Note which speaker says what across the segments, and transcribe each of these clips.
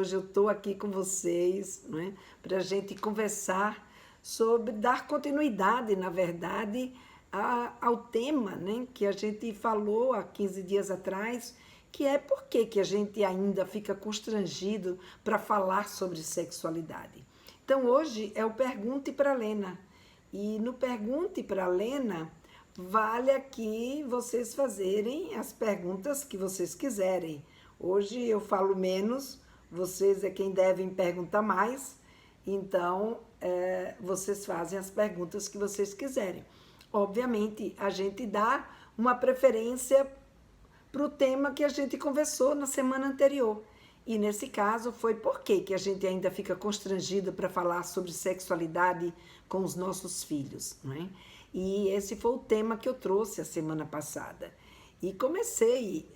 Speaker 1: hoje eu estou aqui com vocês, não é? Para a gente conversar sobre dar continuidade, na verdade, ao tema, né? Que a gente falou há 15 dias atrás, que é por que que a gente ainda fica constrangido para falar sobre sexualidade. Então, hoje é o Pergunte para Lena. E no Pergunte para Lena, vale aqui vocês fazerem as perguntas que vocês quiserem. Hoje eu falo menos, vocês é quem devem perguntar mais, então vocês fazem as perguntas que vocês quiserem. Obviamente, a gente dá uma preferência para o tema que a gente conversou na semana anterior. E nesse caso foi por que a gente ainda fica constrangido para falar sobre sexualidade com os nossos filhos, não é? E esse foi o tema que eu trouxe a semana passada. E comecei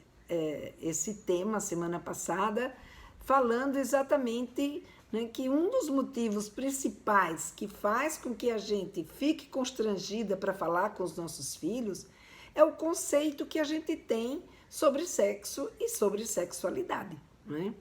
Speaker 1: esse tema semana passada falando exatamente, né, que um dos motivos principais que faz com que a gente fique constrangida para falar com os nossos filhos é o conceito que a gente tem sobre sexo e sobre sexualidade, né?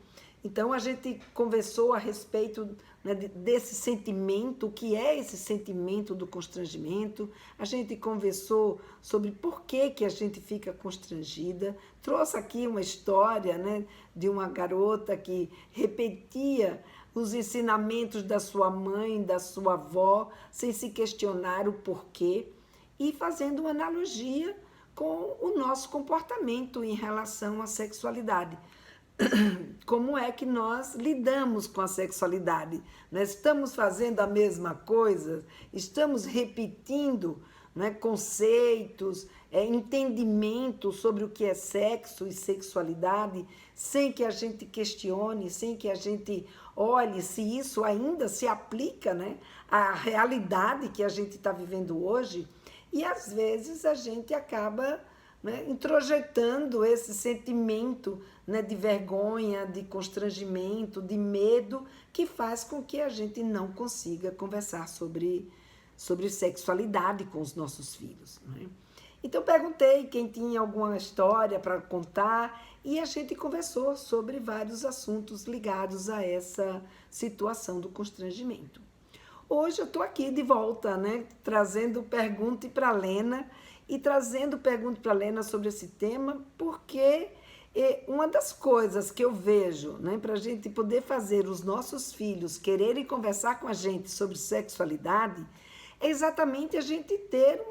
Speaker 1: Então a gente conversou a respeito, né, desse sentimento, o que é esse sentimento do constrangimento, a gente conversou sobre por que a gente fica constrangida, trouxe aqui uma história, né, de uma garota que repetia os ensinamentos da sua mãe, da sua avó, sem se questionar o porquê, e fazendo uma analogia com o nosso comportamento em relação à sexualidade. Como é que nós lidamos com a sexualidade? Nós estamos fazendo a mesma coisa? Estamos repetindo, né, conceitos, entendimento sobre o que é sexo e sexualidade, sem que a gente questione, sem que a gente olhe se isso ainda se aplica, né, à realidade que a gente está vivendo hoje? E às vezes a gente acaba, né, introjetando esse sentimento, né, de vergonha, de constrangimento, de medo, que faz com que a gente não consiga conversar sobre sexualidade com os nossos filhos, né? Então perguntei quem tinha alguma história para contar e a gente conversou sobre vários assuntos ligados a essa situação do constrangimento. Hoje eu estou aqui de volta, né, trazendo Pergunte para Lena e trazendo Pergunte para Lena sobre esse tema, porque uma das coisas que eu vejo, né, para a gente poder fazer os nossos filhos quererem conversar com a gente sobre sexualidade é exatamente a gente ter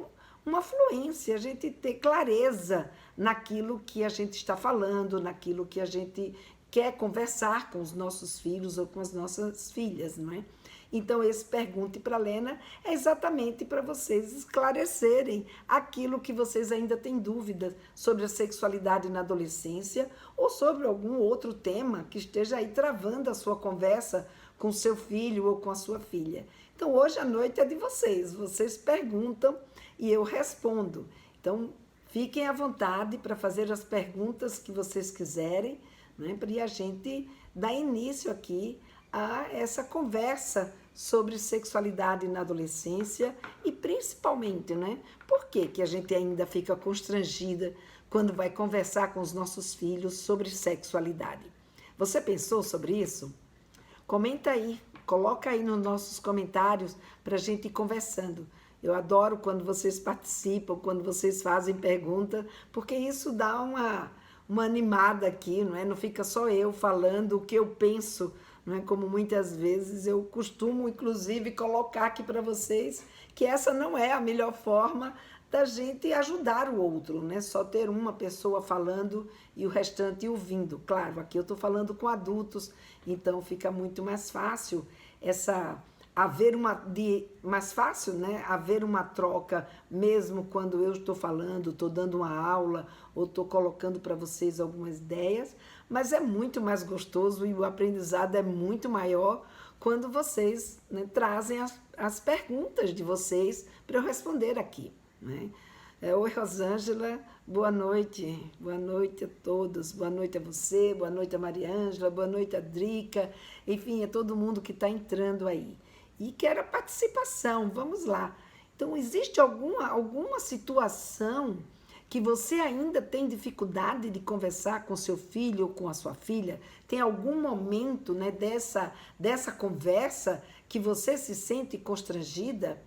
Speaker 1: uma fluência, a gente ter clareza naquilo que a gente está falando, naquilo que a gente quer conversar com os nossos filhos ou com as nossas filhas, não é? Então, esse Pergunte para Lena é exatamente para vocês esclarecerem aquilo que vocês ainda têm dúvidas sobre a sexualidade na adolescência ou sobre algum outro tema que esteja aí travando a sua conversa com seu filho ou com a sua filha. Então, hoje à noite é de vocês. Vocês perguntam e eu respondo. Então, fiquem à vontade para fazer as perguntas que vocês quiserem, né, para a gente dar início aqui a essa conversa sobre sexualidade na adolescência e principalmente, né, por que a gente ainda fica constrangida quando vai conversar com os nossos filhos sobre sexualidade. Você pensou sobre isso? Comenta aí, coloca aí nos nossos comentários para a gente ir conversando. Eu adoro quando vocês participam, quando vocês fazem perguntas, porque isso dá uma animada aqui, não é? Não fica só eu falando o que eu penso, não é? Como muitas vezes eu costumo, inclusive, colocar aqui para vocês que essa não é a melhor forma da gente ajudar o outro, né? Só ter uma pessoa falando e o restante ouvindo. Claro, aqui eu estou falando com adultos, então fica muito mais fácil mais fácil, né? Haver uma troca, mesmo quando eu estou falando, estou dando uma aula ou estou colocando para vocês algumas ideias, mas é muito mais gostoso e o aprendizado é muito maior quando vocês, né, trazem as perguntas de vocês para eu responder aqui, né? Oi, Rosângela, boa noite a todos, boa noite a você, boa noite a Mariângela, boa noite a Drica, enfim, a todo mundo que está entrando aí. E quero a participação, vamos lá. Então, existe alguma situação que você ainda tem dificuldade de conversar com seu filho ou com a sua filha? Tem algum momento, né, dessa conversa que você se sente constrangida?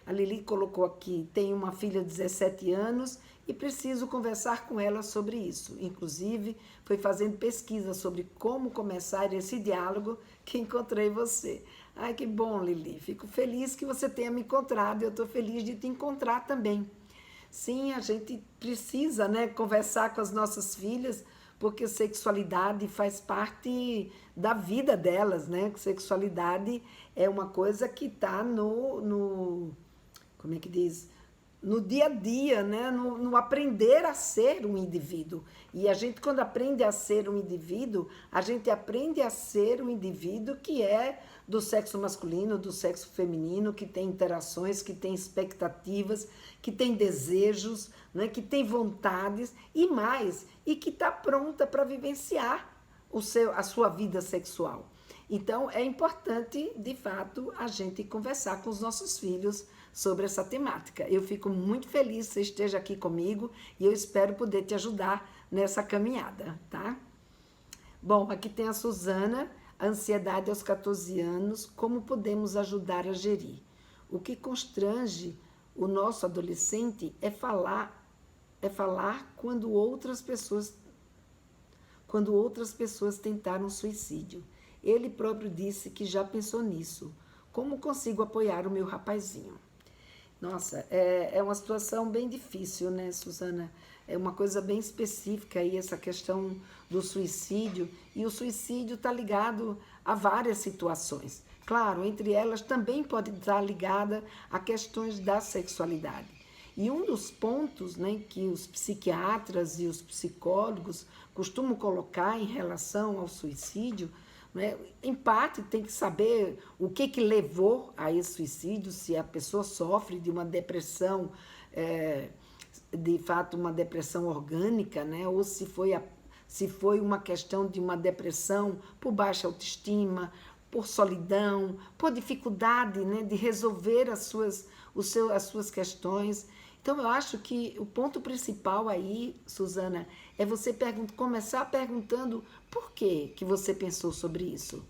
Speaker 1: A Lili colocou aqui, tenho uma filha de 17 anos e preciso conversar com ela sobre isso. Inclusive, foi fazendo pesquisa sobre como começar esse diálogo que encontrei você. Ai, que bom, Lili. Fico feliz que você tenha me encontrado. Eu estou feliz de te encontrar também. Sim, a gente precisa, né, conversar com as nossas filhas, porque sexualidade faz parte da vida delas, né? Sexualidade é uma coisa que está como é que diz? No dia a dia, né? No aprender a ser um indivíduo. E a gente, quando aprende a ser um indivíduo, a gente aprende a ser um indivíduo que é do sexo masculino, do sexo feminino, que tem interações, que tem expectativas, que tem desejos, né? Que tem vontades e mais, e que está pronta para vivenciar a sua vida sexual. Então, é importante, de fato, a gente conversar com os nossos filhos sobre essa temática. Eu fico muito feliz que você esteja aqui comigo e eu espero poder te ajudar nessa caminhada, tá? Bom, aqui tem a Suzana, a ansiedade aos 14 anos, como podemos ajudar a gerir? O que constrange o nosso adolescente é falar quando outras pessoas tentaram suicídio. Ele próprio disse que já pensou nisso. Como consigo apoiar o meu rapazinho? Nossa, é uma situação bem difícil, né, Suzana? É uma coisa bem específica aí, essa questão do suicídio. E o suicídio está ligado a várias situações. Claro, entre elas também pode estar ligada a questões da sexualidade. E um dos pontos, né, que os psiquiatras e os psicólogos costumam colocar em relação ao suicídio, né, em parte tem que saber o que levou a esse suicídio, se a pessoa sofre de uma depressão, de fato uma depressão orgânica, né, ou se foi uma questão de uma depressão por baixa autoestima, por solidão, por dificuldade, né, de resolver as suas questões. Então, eu acho que o ponto principal aí, Suzana, é você começar perguntando por que você pensou sobre isso.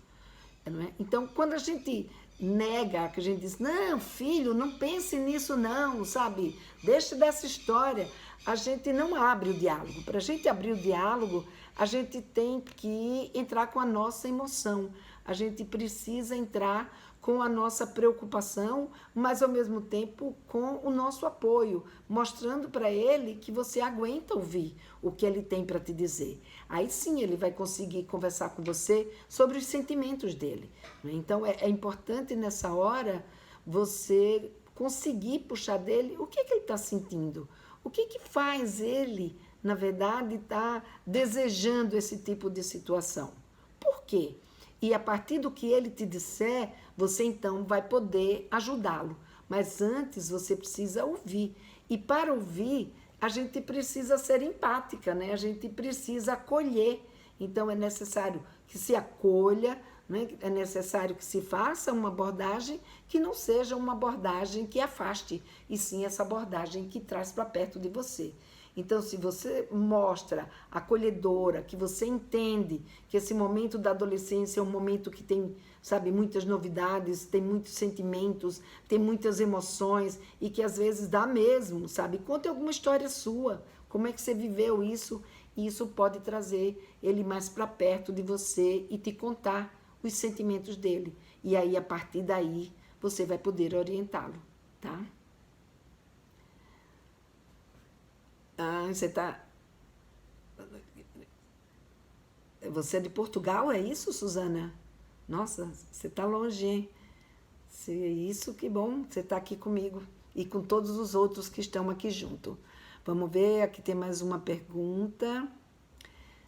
Speaker 1: Não é? Então, quando a gente nega, que a gente diz, não, filho, não pense nisso não, sabe? Deixa dessa história. A gente não abre o diálogo. Para a gente abrir o diálogo, a gente tem que entrar com a nossa emoção. A gente precisa entrar com a nossa preocupação, mas ao mesmo tempo com o nosso apoio, mostrando para ele que você aguenta ouvir o que ele tem para te dizer. Aí sim ele vai conseguir conversar com você sobre os sentimentos dele. Então é importante nessa hora você conseguir puxar dele o que ele está sentindo, o que faz ele, na verdade, estar desejando esse tipo de situação. Por quê? E a partir do que ele te disser, você então vai poder ajudá-lo. Mas antes você precisa ouvir. E para ouvir, a gente precisa ser empática, né? A gente precisa acolher. Então é necessário que se acolha, né? É necessário que se faça uma abordagem que não seja uma abordagem que afaste, e sim essa abordagem que traz para perto de você. Então, se você mostra acolhedora, que você entende que esse momento da adolescência é um momento que tem, sabe, muitas novidades, tem muitos sentimentos, tem muitas emoções e que às vezes dá mesmo, sabe? Conte alguma história sua, como é que você viveu isso, e isso pode trazer ele mais para perto de você e te contar os sentimentos dele. E aí, a partir daí, você vai poder orientá-lo, tá? Ah, Você é de Portugal, é isso, Suzana? Nossa, você está longe, hein? Isso, que bom, você está aqui comigo e com todos os outros que estão aqui junto. Vamos ver, aqui tem mais uma pergunta.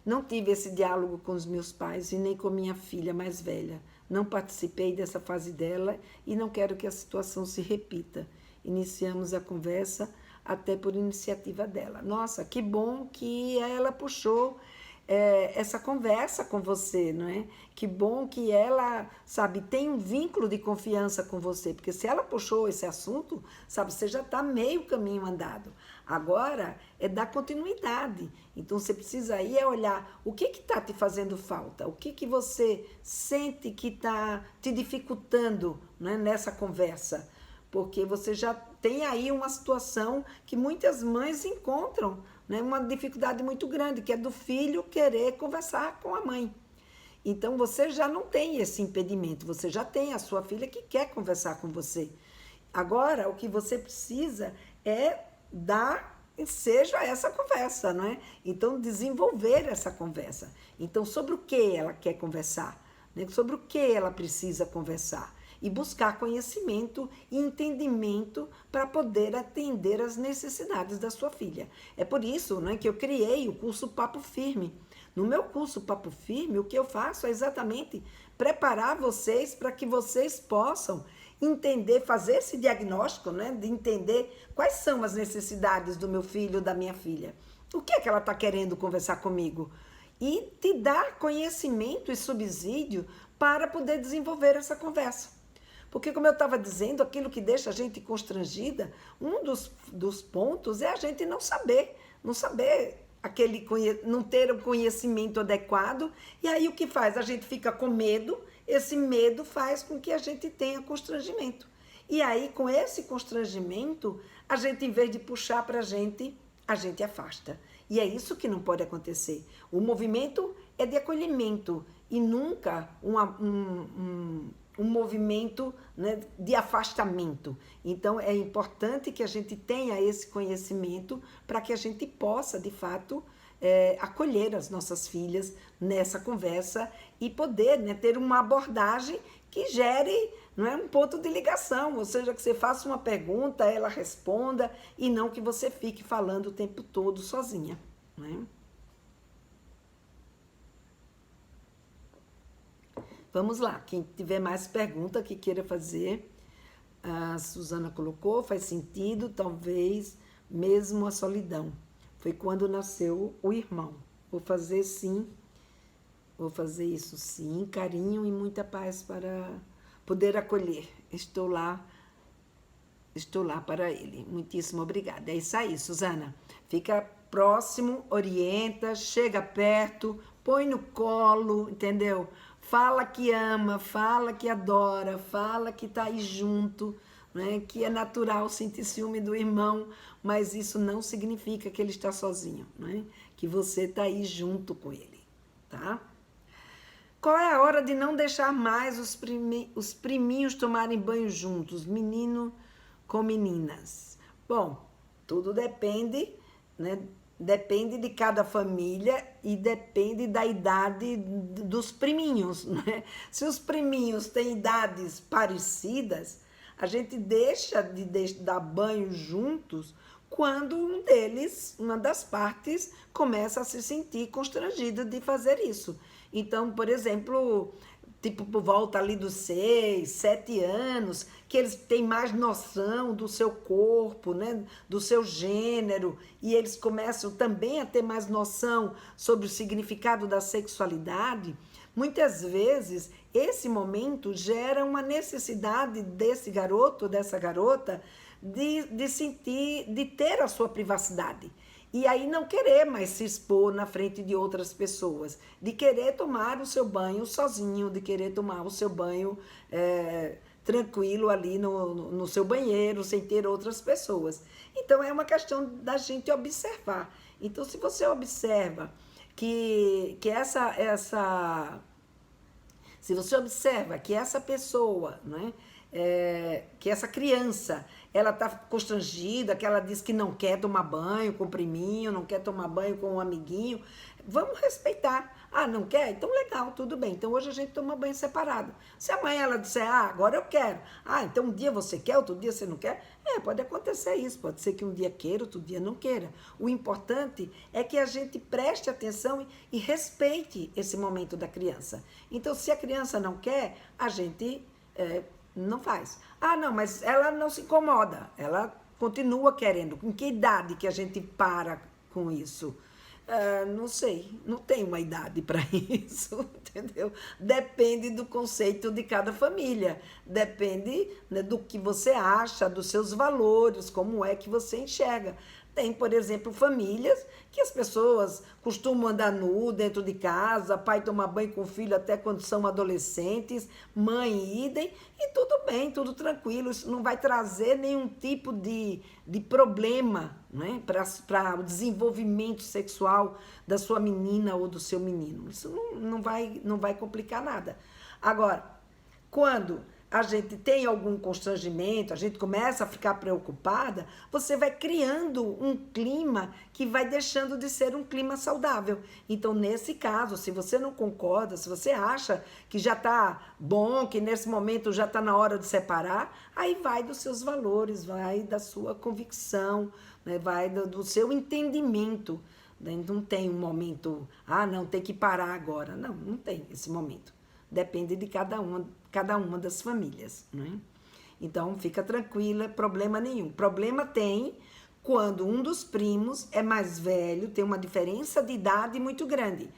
Speaker 1: Não tive esse diálogo com os meus pais e nem com minha filha mais velha. Não participei dessa fase dela e não quero que a situação se repita. Iniciamos a conversa até por iniciativa dela. Nossa, que bom que ela puxou essa conversa com você, não é? Que bom que ela, sabe, tem um vínculo de confiança com você, porque se ela puxou esse assunto, sabe, você já está meio caminho andado. Agora é dar continuidade. Então você precisa aí olhar o que está te fazendo falta, o que você sente que está te dificultando, né, nessa conversa. Porque você já tem aí uma situação que muitas mães encontram, né, uma dificuldade muito grande, que é do filho querer conversar com a mãe. Então você já não tem esse impedimento, você já tem a sua filha que quer conversar com você. Agora, o que você precisa é dar seja essa conversa, não é? Então, desenvolver essa conversa. Então, sobre o que ela quer conversar, né? Sobre o que ela precisa conversar. E buscar conhecimento e entendimento para poder atender às necessidades da sua filha. É por isso, né, que eu criei o curso Papo Firme. No meu curso Papo Firme, o que eu faço é exatamente preparar vocês para que vocês possam entender, fazer esse diagnóstico, né, de entender quais são as necessidades do meu filho ou da minha filha. O que é que ela está querendo conversar comigo? E te dar conhecimento e subsídio para poder desenvolver essa conversa. Porque, como eu estava dizendo, aquilo que deixa a gente constrangida, um dos pontos é a gente não saber não ter o conhecimento adequado, e aí o que faz? A gente fica com medo, esse medo faz com que a gente tenha constrangimento. E aí, com esse constrangimento, a gente, em vez de puxar para a gente afasta. E é isso que não pode acontecer. O movimento é de acolhimento e nunca um movimento, né, de afastamento. Então, é importante que a gente tenha esse conhecimento para que a gente possa, de fato, acolher as nossas filhas nessa conversa e poder, né, ter uma abordagem que gere, não é, um ponto de ligação, ou seja, que você faça uma pergunta, ela responda e não que você fique falando o tempo todo sozinha, né? Vamos lá, quem tiver mais pergunta que queira fazer, a Suzana colocou, faz sentido, talvez mesmo a solidão. Foi quando nasceu o irmão. Vou fazer sim, vou fazer isso sim, carinho e muita paz para poder acolher. Estou lá para ele. Muitíssimo obrigada. É isso aí, Suzana. Fica próximo, orienta, chega perto, põe no colo, entendeu? Fala que ama, fala que adora, fala que está aí junto, né? Que é natural sentir ciúme do irmão, mas isso não significa que ele está sozinho, né? Que você está aí junto com ele, tá? Qual é a hora de não deixar mais os priminhos tomarem banho juntos, menino com meninas? Bom, tudo depende, né? Depende de cada família e depende da idade dos priminhos, né? Se os priminhos têm idades parecidas, a gente deixa de dar banho juntos quando uma das partes, começa a se sentir constrangida de fazer isso. Então, por exemplo, tipo por volta ali dos 6, 7 anos, que eles têm mais noção do seu corpo, né, do seu gênero, e eles começam também a ter mais noção sobre o significado da sexualidade. Muitas vezes, esse momento gera uma necessidade desse garoto, dessa garota, de sentir, de ter a sua privacidade. E aí não querer mais se expor na frente de outras pessoas, de querer tomar o seu banho sozinho, de querer tomar o seu banho tranquilo ali no seu banheiro, sem ter outras pessoas. Então é uma questão da gente observar. Então, se você observa que se você observa que essa pessoa, né, que essa criança, ela está constrangida, que ela diz que não quer tomar banho com o priminho, não quer tomar banho com um amiguinho, vamos respeitar. Ah, não quer? Então legal, tudo bem. Então hoje a gente toma banho separado. Se amanhã ela disser, agora eu quero. Então um dia você quer, outro dia você não quer. Pode acontecer isso. Pode ser que um dia queira, outro dia não queira. O importante é que a gente preste atenção e respeite esse momento da criança. Então, se a criança não quer, a gente não faz. Não, mas ela não se incomoda. Ela continua querendo. Com que idade que a gente para com isso? Não sei, não tem uma idade para isso, entendeu? Depende do conceito de cada família, depende, né, do que você acha, dos seus valores, como é que você enxerga. Tem, por exemplo, famílias que as pessoas costumam andar nu dentro de casa, pai tomar banho com o filho até quando são adolescentes, mãe idem, e tudo bem, tudo tranquilo. Isso não vai trazer nenhum tipo de problema, né, para o desenvolvimento sexual da sua menina ou do seu menino. Isso não vai complicar nada. Agora, quando a gente tem algum constrangimento, a gente começa a ficar preocupada, você vai criando um clima que vai deixando de ser um clima saudável. Então, nesse caso, se você não concorda, se você acha que já está bom, que nesse momento já está na hora de separar, aí vai dos seus valores, vai da sua convicção, né? Vai do seu entendimento. Não tem um momento, não, tem que parar agora. Não, não tem esse momento. Depende de cada uma das famílias, né? Então, fica tranquila, problema nenhum. Problema tem quando um dos primos é mais velho, tem uma diferença de idade muito grande.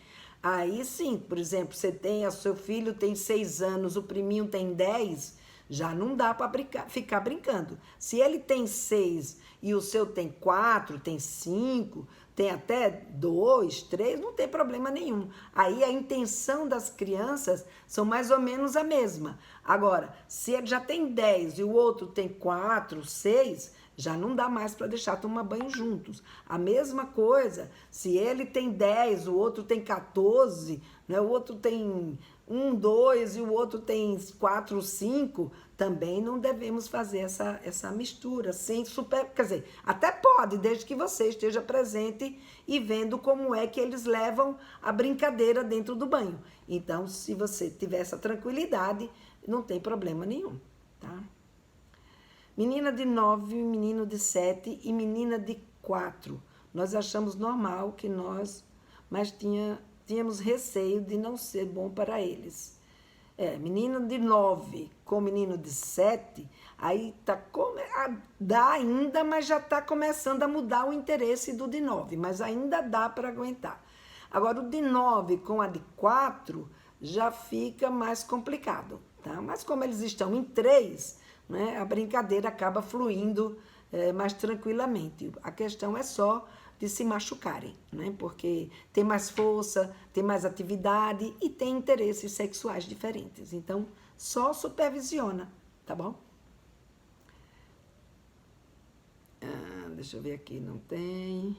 Speaker 1: Aí sim, por exemplo, o seu filho tem 6 anos, o priminho tem 10, já não dá para ficar brincando. Se ele tem 6 e o seu tem 4, tem 5, tem até 2, 3, não tem problema nenhum. Aí a intenção das crianças são mais ou menos a mesma. Agora, se ele já tem 10 e o outro tem 4, 6, já não dá mais para deixar tomar banho juntos. A mesma coisa, se ele tem 10, o outro tem 14, né? O outro tem 1, 2 e o outro tem 4, 5, também não devemos fazer essa mistura, sem quer dizer, até pode, desde que você esteja presente e vendo como é que eles levam a brincadeira dentro do banho. Então, se você tiver essa tranquilidade, não tem problema nenhum, tá? Menina de 9, menino de 7 e menina de 4. Nós achamos normal que mas tínhamos receio de não ser bom para eles. Menino de 9 com menino de 7, aí dá ainda, mas já está começando a mudar o interesse do de 9, mas ainda dá para aguentar. Agora, o de 9 com a de 4 já fica mais complicado, tá? Mas como eles estão em 3, né, a brincadeira acaba fluindo mais tranquilamente. A questão é só de se machucarem, né? Porque tem mais força, tem mais atividade e tem interesses sexuais diferentes. Então, só supervisiona, tá bom? Deixa eu ver aqui, não tem.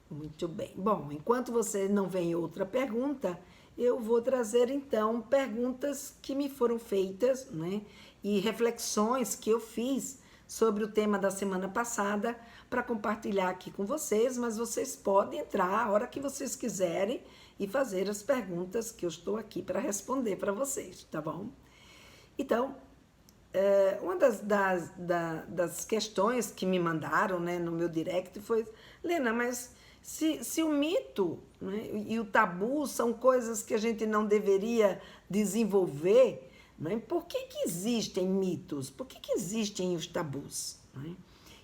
Speaker 1: Muito bem. Bom, enquanto você não vem outra pergunta, eu vou trazer então perguntas que me foram feitas, né? E reflexões que eu fiz sobre o tema da semana passada para compartilhar aqui com vocês, mas vocês podem entrar a hora que vocês quiserem e fazer as perguntas que eu estou aqui para responder para vocês, tá bom? Então, uma das questões que me mandaram, né, no meu direct foi: Lena, mas se o mito, né, e o tabu são coisas que a gente não deveria desenvolver, né, por que existem mitos? Por que existem os tabus? Né?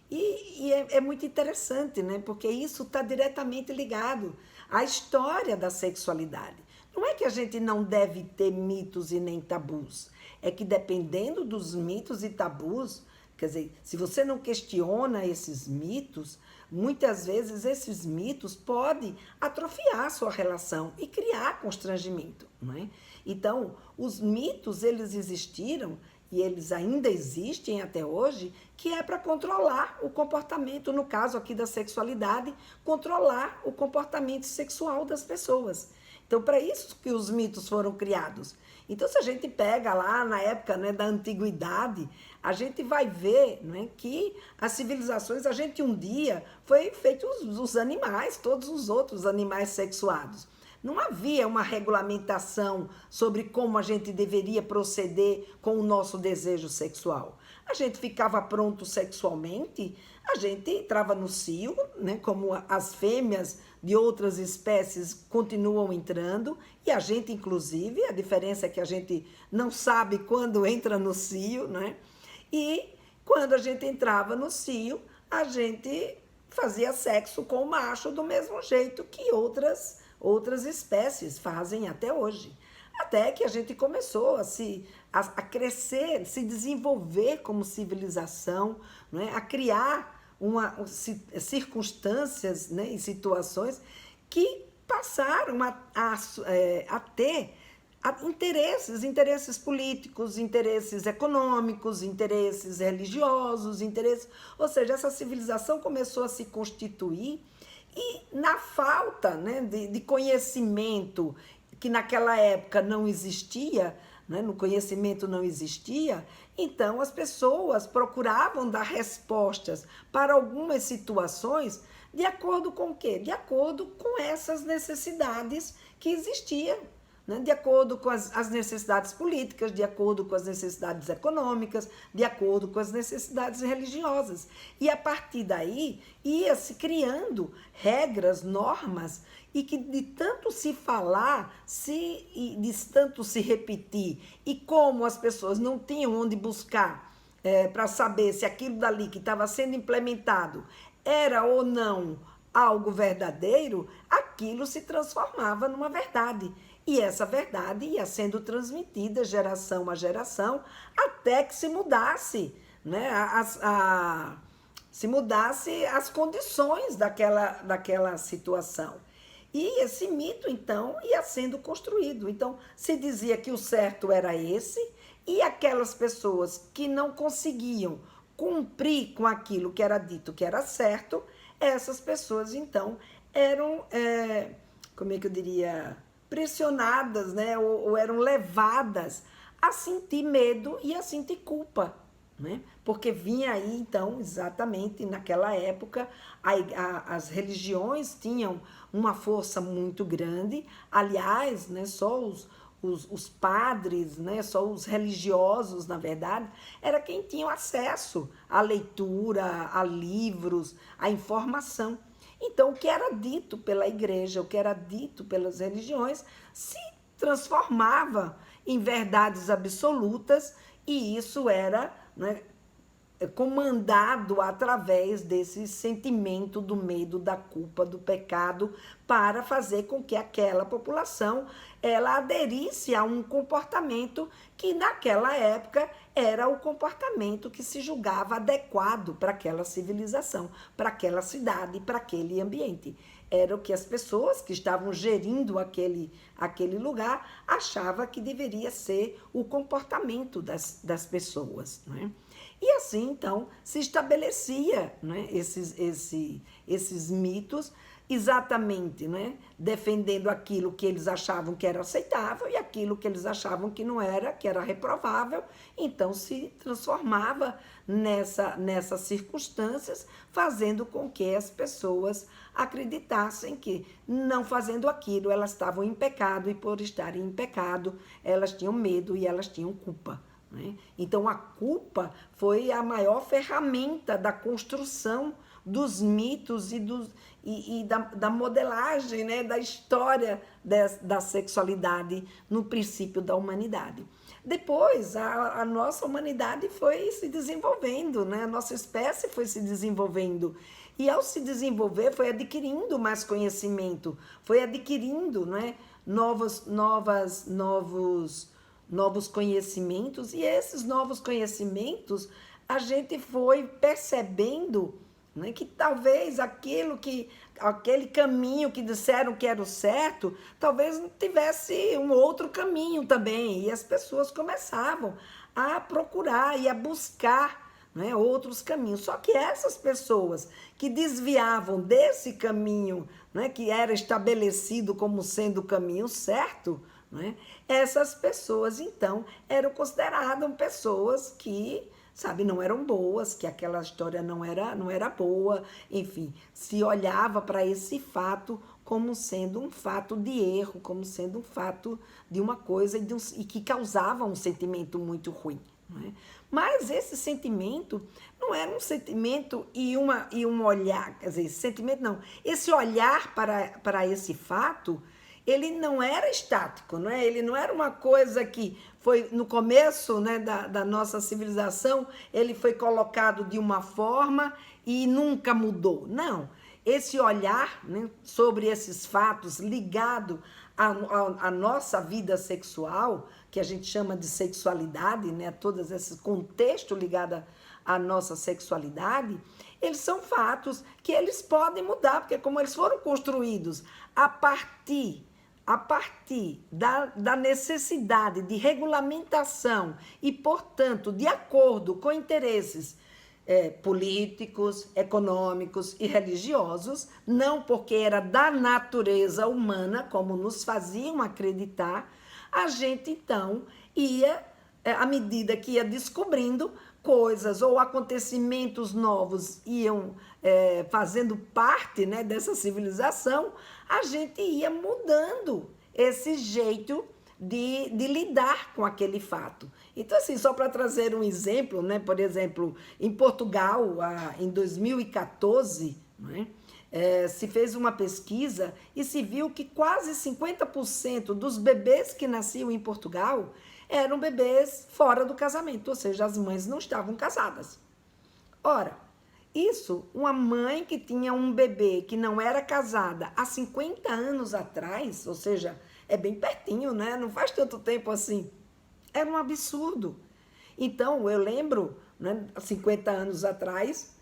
Speaker 1: E é muito interessante, né, porque isso está diretamente ligado à história da sexualidade. Não é que a gente não deve ter mitos e nem tabus, é que dependendo dos mitos e tabus, quer dizer, se você não questiona esses mitos, muitas vezes esses mitos podem atrofiar a sua relação e criar constrangimento, não é? Então, os mitos, eles existiram e eles ainda existem até hoje, que é para controlar o comportamento, no caso aqui da sexualidade, controlar o comportamento sexual das pessoas. Então, para isso que os mitos foram criados. Então, se a gente pega lá na época, né, da antiguidade, a gente vai ver, né, que as civilizações, a gente um dia foi feito os animais, todos os outros animais sexuados. Não havia uma regulamentação sobre como a gente deveria proceder com o nosso desejo sexual. A gente ficava pronto sexualmente, a gente entrava no cio, né, como as fêmeas de outras espécies continuam entrando, e a gente, inclusive, a diferença é que a gente não sabe quando entra no cio, né? E Quando a gente entrava no cio, a gente fazia sexo com o macho do mesmo jeito que outras espécies fazem até hoje. Até que a gente começou a crescer, se desenvolver como civilização, não é? A criar circunstâncias, né, e situações que passaram a ter interesses políticos, interesses econômicos, interesses religiosos, ou seja, essa civilização começou a se constituir e na falta, né, de conhecimento que naquela época não existia, né, no conhecimento não existia, então as pessoas procuravam dar respostas para algumas situações de acordo com o quê? De acordo com essas necessidades que existiam, né? De acordo com as necessidades políticas, de acordo com as necessidades econômicas, de acordo com as necessidades religiosas. E a partir daí ia se criando regras, normas, e que de tanto se falar, e de tanto se repetir, e como as pessoas não tinham onde buscar para saber se aquilo dali que estava sendo implementado era ou não algo verdadeiro, aquilo se transformava numa verdade. E essa verdade ia sendo transmitida geração a geração até que se mudasse, né, se mudasse as condições daquela situação. E esse mito, então, ia sendo construído. Então, se dizia que o certo era esse, e aquelas pessoas que não conseguiam cumprir com aquilo que era dito que era certo, essas pessoas, então, eram, como é que eu diria, pressionadas, né? Ou eram levadas a sentir medo e a sentir culpa, né? Porque vinha aí, então, exatamente naquela época, as religiões tinham uma força muito grande. Aliás, né, só os padres, né, só os religiosos, na verdade, era quem tinha acesso à leitura, a livros, à informação. Então, o que era dito pela igreja, o que era dito pelas religiões, se transformava em verdades absolutas, e isso era, né, comandado através desse sentimento do medo, da culpa, do pecado, para fazer com que aquela população ela aderisse a um comportamento que naquela época era o comportamento que se julgava adequado para aquela civilização, para aquela cidade, para aquele ambiente. Era o que as pessoas que estavam gerindo aquele lugar achavam que deveria ser o comportamento das pessoas, não é? E assim, então, se estabelecia, né, esses mitos, exatamente, né, defendendo aquilo que eles achavam que era aceitável e aquilo que eles achavam que não era, que era reprovável. Então, se transformava nessas circunstâncias, fazendo com que as pessoas acreditassem que, não fazendo aquilo, elas estavam em pecado, e por estarem em pecado, elas tinham medo e elas tinham culpa. Então, a culpa foi a maior ferramenta da construção dos mitos e da modelagem, né, da história da sexualidade no princípio da humanidade. Depois, a nossa humanidade foi se desenvolvendo, né? A nossa espécie foi se desenvolvendo. E, ao se desenvolver, foi adquirindo mais conhecimento, foi adquirindo, né, novos conhecimentos, e esses novos conhecimentos a gente foi percebendo, né, que talvez aquele caminho que disseram que era o certo, talvez tivesse um outro caminho também, e as pessoas começavam a procurar e a buscar, né, outros caminhos. Só que essas pessoas que desviavam desse caminho, né, que era estabelecido como sendo o caminho certo, né, essas pessoas, então, eram consideradas pessoas que, sabe, não eram boas, que aquela história não era boa, enfim, se olhava para esse fato como sendo um fato de erro, como sendo um fato de uma coisa e que causava um sentimento muito ruim. Não é? Mas esse sentimento não era um sentimento e um olhar, quer dizer, esse sentimento não, esse olhar para esse fato, ele não era estático, não é? Ele não era uma coisa que foi no começo, né, da nossa civilização, ele foi colocado de uma forma e nunca mudou. Não. Esse olhar, né, sobre esses fatos ligado à nossa vida sexual, que a gente chama de sexualidade, né, todos esse contexto ligado à nossa sexualidade, eles são fatos que eles podem mudar, porque como eles foram construídos a partir da necessidade de regulamentação e, portanto, de acordo com interesses políticos, econômicos e religiosos, não porque era da natureza humana, como nos faziam acreditar, a gente então ia, à medida que ia descobrindo coisas ou acontecimentos novos iam fazendo parte, né, dessa civilização, a gente ia mudando esse jeito de lidar com aquele fato. Então, assim, só para trazer um exemplo, né, por exemplo, em Portugal, em 2014, né, se fez uma pesquisa e se viu que quase 50% dos bebês que nasciam em Portugal eram bebês fora do casamento, ou seja, as mães não estavam casadas. Ora, isso, uma mãe que tinha um bebê que não era casada há 50 anos atrás, ou seja, é bem pertinho, né? Não faz tanto tempo assim. Era um absurdo. Então, eu lembro, né, 50 anos atrás,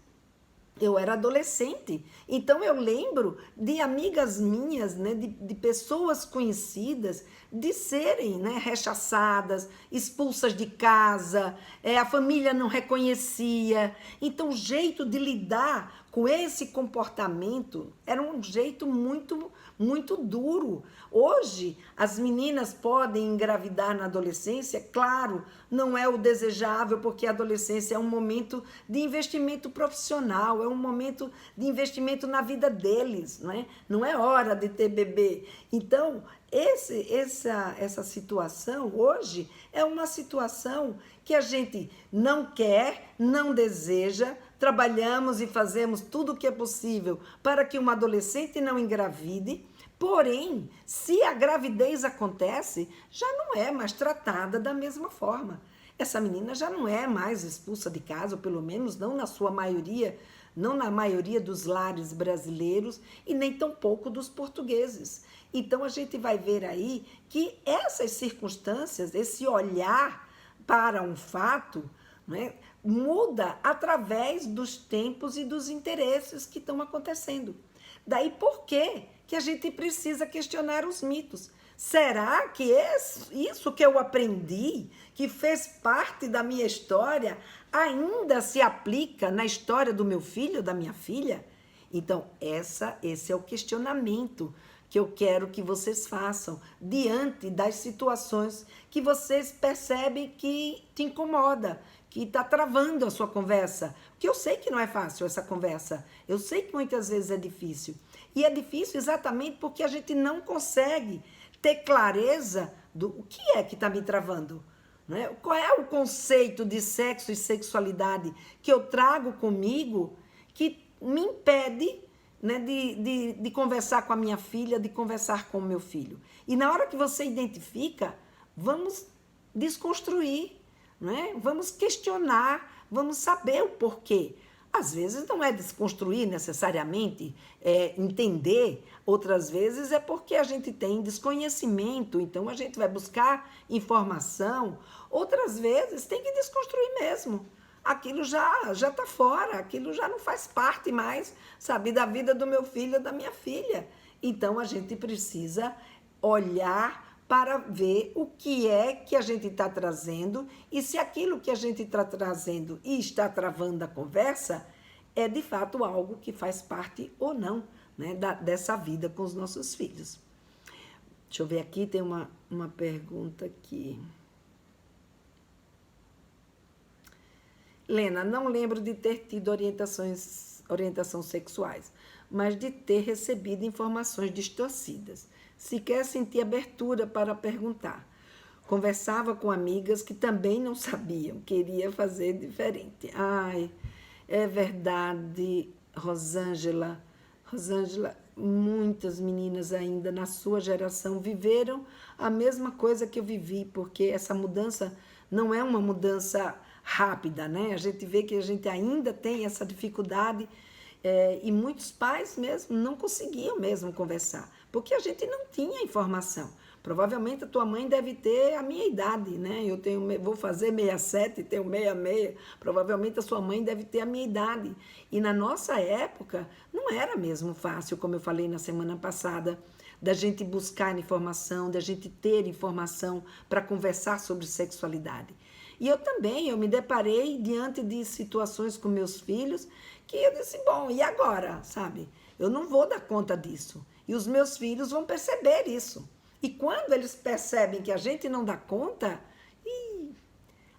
Speaker 1: eu era adolescente. Então, eu lembro de amigas minhas, né, de pessoas conhecidas, de serem, né, rechaçadas, expulsas de casa, a família não reconhecia. Então, o jeito de lidar com esse comportamento era um jeito muito, muito duro. Hoje, as meninas podem engravidar na adolescência, claro, não é o desejável, porque a adolescência é um momento de investimento profissional, é um momento de investimento na vida deles, não é? Não é hora de ter bebê. Então, essa situação hoje é uma situação que a gente não quer, não deseja, trabalhamos e fazemos tudo o que é possível para que uma adolescente não engravide. Porém, se a gravidez acontece, já não é mais tratada da mesma forma. Essa menina já não é mais expulsa de casa, ou pelo menos não na sua maioria, não na maioria dos lares brasileiros e nem tampouco dos portugueses. Então, a gente vai ver aí que essas circunstâncias, esse olhar para um fato, né, muda através dos tempos e dos interesses que estão acontecendo. Daí por que a gente precisa questionar os mitos? Será que isso que eu aprendi, que fez parte da minha história, ainda se aplica na história do meu filho, da minha filha? Então, esse é o questionamento que eu quero que vocês façam diante das situações que vocês percebem que te incomoda, que está travando a sua conversa. Porque eu sei que não é fácil essa conversa, eu sei que muitas vezes é difícil. E é difícil exatamente porque a gente não consegue ter clareza do o que é que está me travando. Né? Qual é o conceito de sexo e sexualidade que eu trago comigo que me impede, né, de conversar com a minha filha, de conversar com o meu filho. E na hora que você identifica, vamos desconstruir, né? Vamos questionar, vamos saber o porquê. Às vezes não é desconstruir necessariamente, entender, outras vezes é porque a gente tem desconhecimento, então a gente vai buscar informação, outras vezes tem que desconstruir mesmo. Aquilo já está fora, aquilo já não faz parte mais, sabe, da vida do meu filho ou da minha filha. Então a gente precisa olhar para ver o que é que a gente está trazendo e se aquilo que a gente está trazendo e está travando a conversa é de fato algo que faz parte ou não, né, dessa vida com os nossos filhos. Deixa eu ver aqui, tem uma pergunta aqui. Lena, não lembro de ter tido orientação sexuais, mas de ter recebido informações distorcidas. Sequer senti abertura para perguntar. Conversava com amigas que também não sabiam, queria fazer diferente. Ai, é verdade, Rosângela. Rosângela, muitas meninas ainda na sua geração viveram a mesma coisa que eu vivi, porque essa mudança não é uma mudança rápida, né? A gente vê que a gente ainda tem essa dificuldade, e muitos pais mesmo não conseguiam mesmo conversar, porque a gente não tinha informação. Provavelmente a tua mãe deve ter a minha idade, né? Vou fazer 67, tenho 66. Provavelmente a sua mãe deve ter a minha idade. E na nossa época não era mesmo fácil, como eu falei na semana passada, da gente buscar informação, da gente ter informação para conversar sobre sexualidade. E eu me deparei diante de situações com meus filhos que eu disse, bom, e agora, sabe? Eu não vou dar conta disso. E os meus filhos vão perceber isso. E quando eles percebem que a gente não dá conta,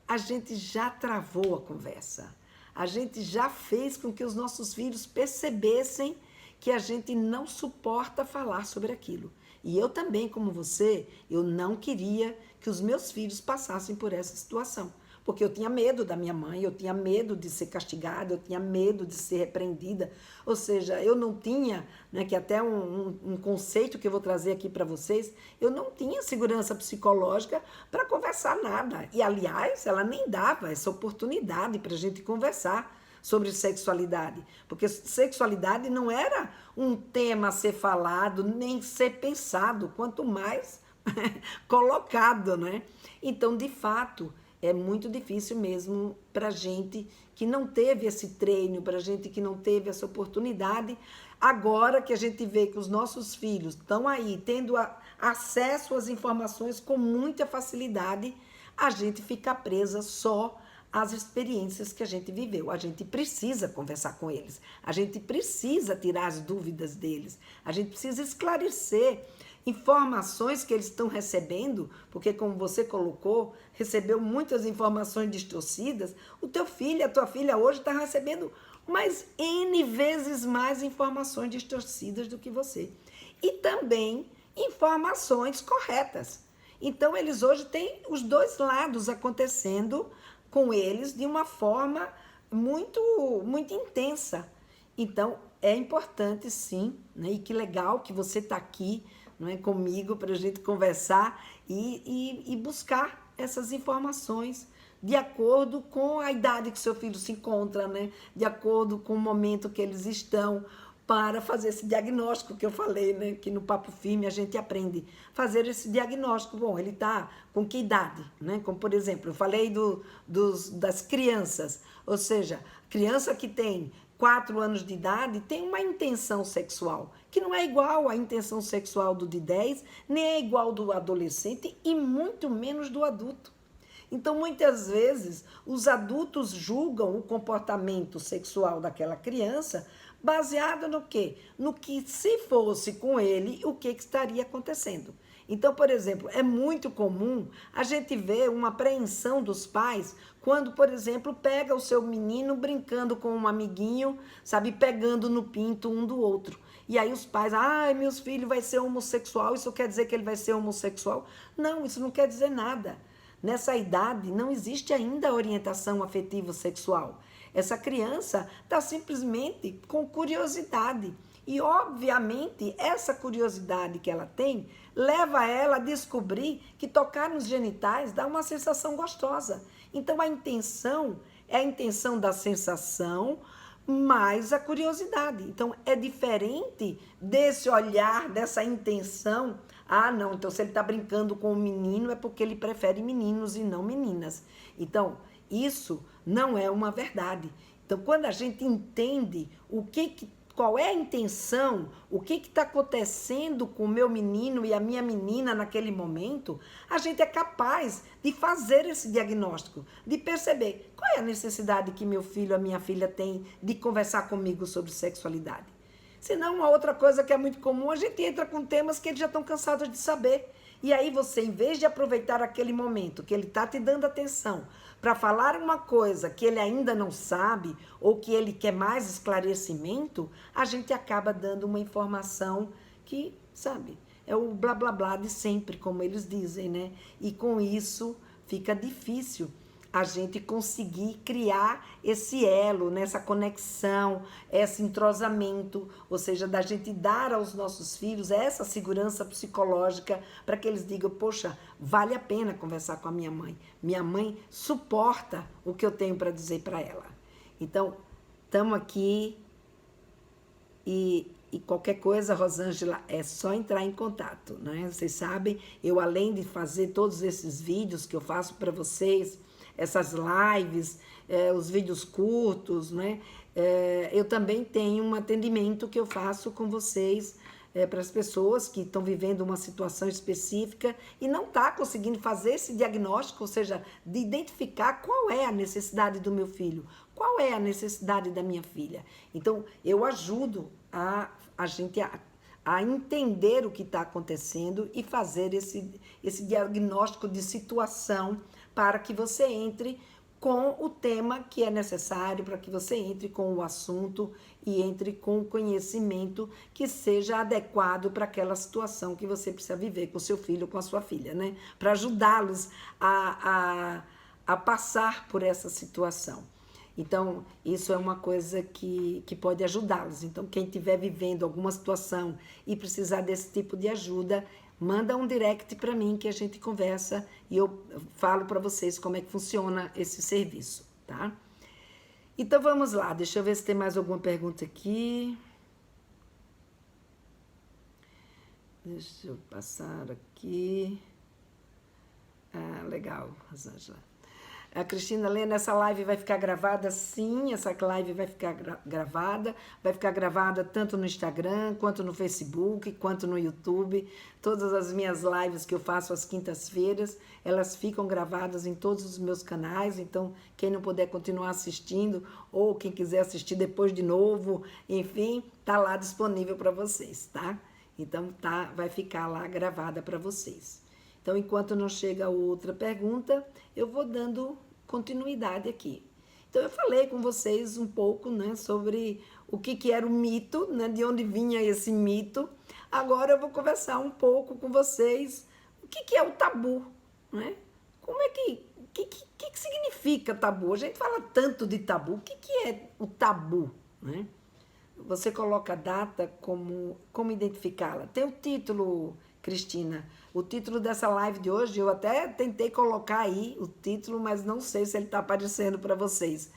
Speaker 1: a gente já travou a conversa. A gente já fez com que os nossos filhos percebessem que a gente não suporta falar sobre aquilo. E eu também, como você, eu não queria que os meus filhos passassem por essa situação. Porque eu tinha medo da minha mãe, eu tinha medo de ser castigada, eu tinha medo de ser repreendida. Ou seja, eu não tinha, né, que até um conceito que eu vou trazer aqui para vocês, eu não tinha segurança psicológica para conversar nada. E, aliás, ela nem dava essa oportunidade para a gente conversar sobre sexualidade. Porque sexualidade não era um tema a ser falado, nem ser pensado, quanto mais colocado, né? Então, de fato, é muito difícil mesmo para a gente que não teve esse treino, para a gente que não teve essa oportunidade. Agora que a gente vê que os nossos filhos estão aí tendo acesso às informações com muita facilidade, a gente fica presa só às experiências que a gente viveu. A gente precisa conversar com eles, a gente precisa tirar as dúvidas deles, a gente precisa esclarecer informações que eles estão recebendo, porque, como você colocou, recebeu muitas informações distorcidas. O teu filho, a tua filha hoje está recebendo mais N vezes mais informações distorcidas do que você. E também informações corretas. Então, eles hoje têm os dois lados acontecendo com eles de uma forma muito, muito intensa. Então, é importante, sim, né? E que legal que você está aqui, não é, comigo, para a gente conversar e buscar essas informações de acordo com a idade que seu filho se encontra, né? De acordo com o momento que eles estão, para fazer esse diagnóstico que eu falei, né? Que no Papo Firme a gente aprende fazer esse diagnóstico. Bom, ele está com que idade, né? Como, por exemplo, eu falei das crianças, ou seja, criança que tem 4 anos de idade tem uma intenção sexual, que não é igual à intenção sexual do de 10, nem é igual do adolescente e muito menos do adulto. Então, muitas vezes, os adultos julgam o comportamento sexual daquela criança baseado no quê? No que, se fosse com ele, o que estaria acontecendo. Então, por exemplo, é muito comum a gente ver uma apreensão dos pais quando, por exemplo, pega o seu menino brincando com um amiguinho, sabe, pegando no pinto um do outro. E aí os pais, meus filhos vai ser homossexual, isso quer dizer que ele vai ser homossexual? Não, isso não quer dizer nada. Nessa idade não existe ainda orientação afetivo-sexual. Essa criança está simplesmente com curiosidade. E, obviamente, essa curiosidade que ela tem leva ela a descobrir que tocar nos genitais dá uma sensação gostosa. Então, a intenção é a intenção da sensação mais a curiosidade. Então, é diferente desse olhar, dessa intenção. Não, então se ele está brincando com um menino é porque ele prefere meninos e não meninas. Então, isso não é uma verdade. Então, quando a gente entende qual é a intenção, o que está acontecendo com o meu menino e a minha menina naquele momento, a gente é capaz de fazer esse diagnóstico, de perceber qual é a necessidade que meu filho, a minha filha tem de conversar comigo sobre sexualidade. Senão, uma outra coisa que é muito comum, a gente entra com temas que eles já estão cansados de saber. E aí você, em vez de aproveitar aquele momento que ele está te dando atenção para falar uma coisa que ele ainda não sabe ou que ele quer mais esclarecimento, a gente acaba dando uma informação que, sabe, é o blá blá blá de sempre, como eles dizem, né? E com isso fica difícil a gente conseguir criar esse elo, né, essa conexão, esse entrosamento, ou seja, da gente dar aos nossos filhos essa segurança psicológica para que eles digam, poxa, vale a pena conversar com a minha mãe. Minha mãe suporta o que eu tenho para dizer para ela. Então, estamos aqui e qualquer coisa, Rosângela, é só entrar em contato, né? Vocês sabem, eu além de fazer todos esses vídeos que eu faço para vocês, essas lives, os vídeos curtos, né? Eu também tenho um atendimento que eu faço com vocês para as pessoas que estão vivendo uma situação específica e não está conseguindo fazer esse diagnóstico, ou seja, de identificar qual é a necessidade do meu filho, qual é a necessidade da minha filha. Então, eu ajudo a gente a entender o que está acontecendo e fazer esse diagnóstico de situação para que você entre com o tema que é necessário, para que você entre com o assunto e entre com o conhecimento que seja adequado para aquela situação que você precisa viver com o seu filho ou com a sua filha, né? Para ajudá-los a passar por essa situação. Então, isso é uma coisa que pode ajudá-los. Então, quem estiver vivendo alguma situação e precisar desse tipo de ajuda, manda um direct para mim que a gente conversa e eu falo para vocês como é que funciona esse serviço, tá? Então, vamos lá. Deixa eu ver se tem mais alguma pergunta aqui. Deixa eu passar aqui. Ah, legal, Rosângela. A Cristina Lena, essa live vai ficar gravada? Sim, essa live vai ficar gravada. Vai ficar gravada tanto no Instagram, quanto no Facebook, quanto no YouTube. Todas as minhas lives que eu faço às quintas-feiras, elas ficam gravadas em todos os meus canais. Então, quem não puder continuar assistindo, ou quem quiser assistir depois de novo, enfim, tá lá disponível para vocês, tá? Então, vai ficar lá gravada para vocês. Então, enquanto não chega outra pergunta, eu vou dando continuidade aqui. Então, eu falei com vocês um pouco, né, sobre o que era o mito, né, de onde vinha esse mito. Agora eu vou conversar um pouco com vocês o que é o tabu, né? Como é que significa tabu? A gente fala tanto de tabu. O que é o tabu, né? Você coloca a data, como identificá-la? Tem o título, Cristina. O título dessa live de hoje, eu até tentei colocar aí o título, mas não sei se ele está aparecendo para vocês.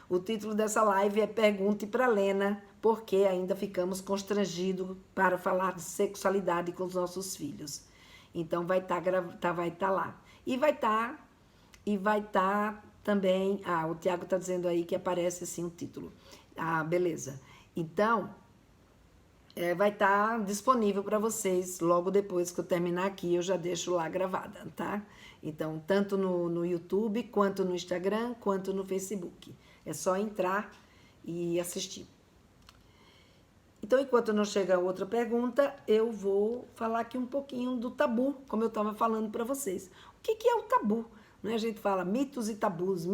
Speaker 1: O título dessa live é Pergunte para Lena, porque ainda ficamos constrangidos para falar de sexualidade com os nossos filhos. Então vai estar lá. E vai estar também... Ah, o Tiago está dizendo aí que aparece sim o título. Ah, beleza. Então... vai estar disponível para vocês logo depois que eu terminar aqui, eu já deixo lá gravada, tá? Então, tanto no YouTube, quanto no Instagram, quanto no Facebook. É só entrar e assistir. Então, enquanto não chega a outra pergunta, eu vou falar aqui um pouquinho do tabu, como eu estava falando para vocês. O que é o tabu? Né? A gente fala mitos e tabus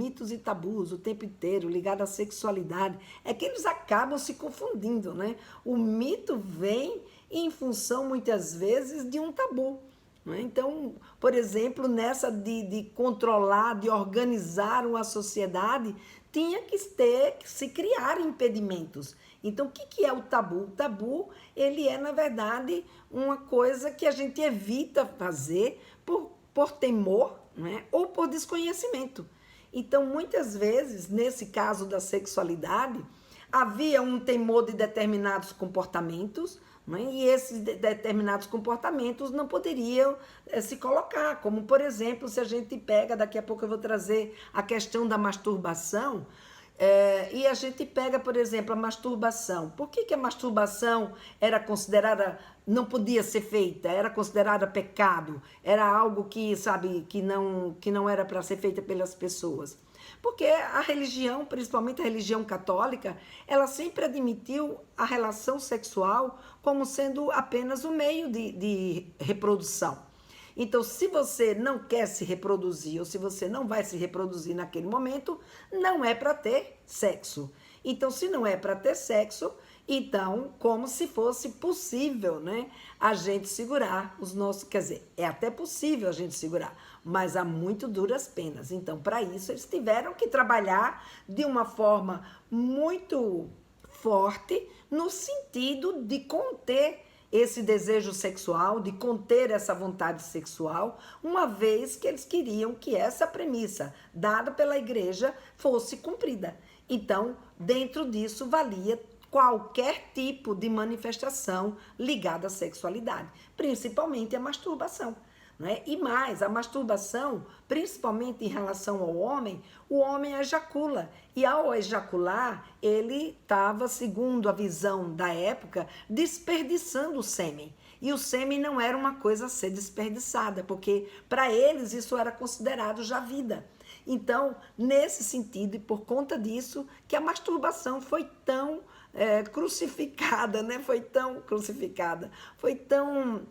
Speaker 1: o tempo inteiro, ligado à sexualidade. É que eles acabam se confundindo, né? O mito vem em função, muitas vezes, de um tabu. Né? Então, por exemplo, nessa de controlar, de organizar uma sociedade, tinha que se criar impedimentos. Então, o que é o tabu? O tabu, ele é, na verdade, uma coisa que a gente evita fazer por temor, né? Ou por desconhecimento. Então, muitas vezes, nesse caso da sexualidade, havia um temor de determinados comportamentos, né? E esses determinados comportamentos não poderiam se colocar, como, por exemplo, se a gente pega, daqui a pouco eu vou trazer a questão da masturbação, e a gente pega, por exemplo, a masturbação. Por que a masturbação era considerada, não podia ser feita, era considerada pecado, era algo que, sabe, que não era para ser feita pelas pessoas? Porque a religião, principalmente a religião católica, ela sempre admitiu a relação sexual como sendo apenas um meio de reprodução. Então, se você não quer se reproduzir ou se você não vai se reproduzir naquele momento, não é para ter sexo. Então, se não é para ter sexo, Então, como se fosse possível, né, a gente segurar os nossos, quer dizer, é até possível a gente segurar, mas há muito duras penas. Então, para isso, eles tiveram que trabalhar de uma forma muito forte, no sentido de conter esse desejo sexual, de conter essa vontade sexual, uma vez que eles queriam que essa premissa dada pela igreja fosse cumprida. Então, dentro disso, valia qualquer tipo de manifestação ligada à sexualidade, principalmente a masturbação. Né? E mais, a masturbação, principalmente em relação ao homem, o homem ejacula. E ao ejacular, ele estava, segundo a visão da época, desperdiçando o sêmen. E o sêmen não era uma coisa a ser desperdiçada, porque para eles isso era considerado já vida. Então, nesse sentido, e por conta disso, que a masturbação foi tão crucificada, né? Foi tão crucificada, foi tão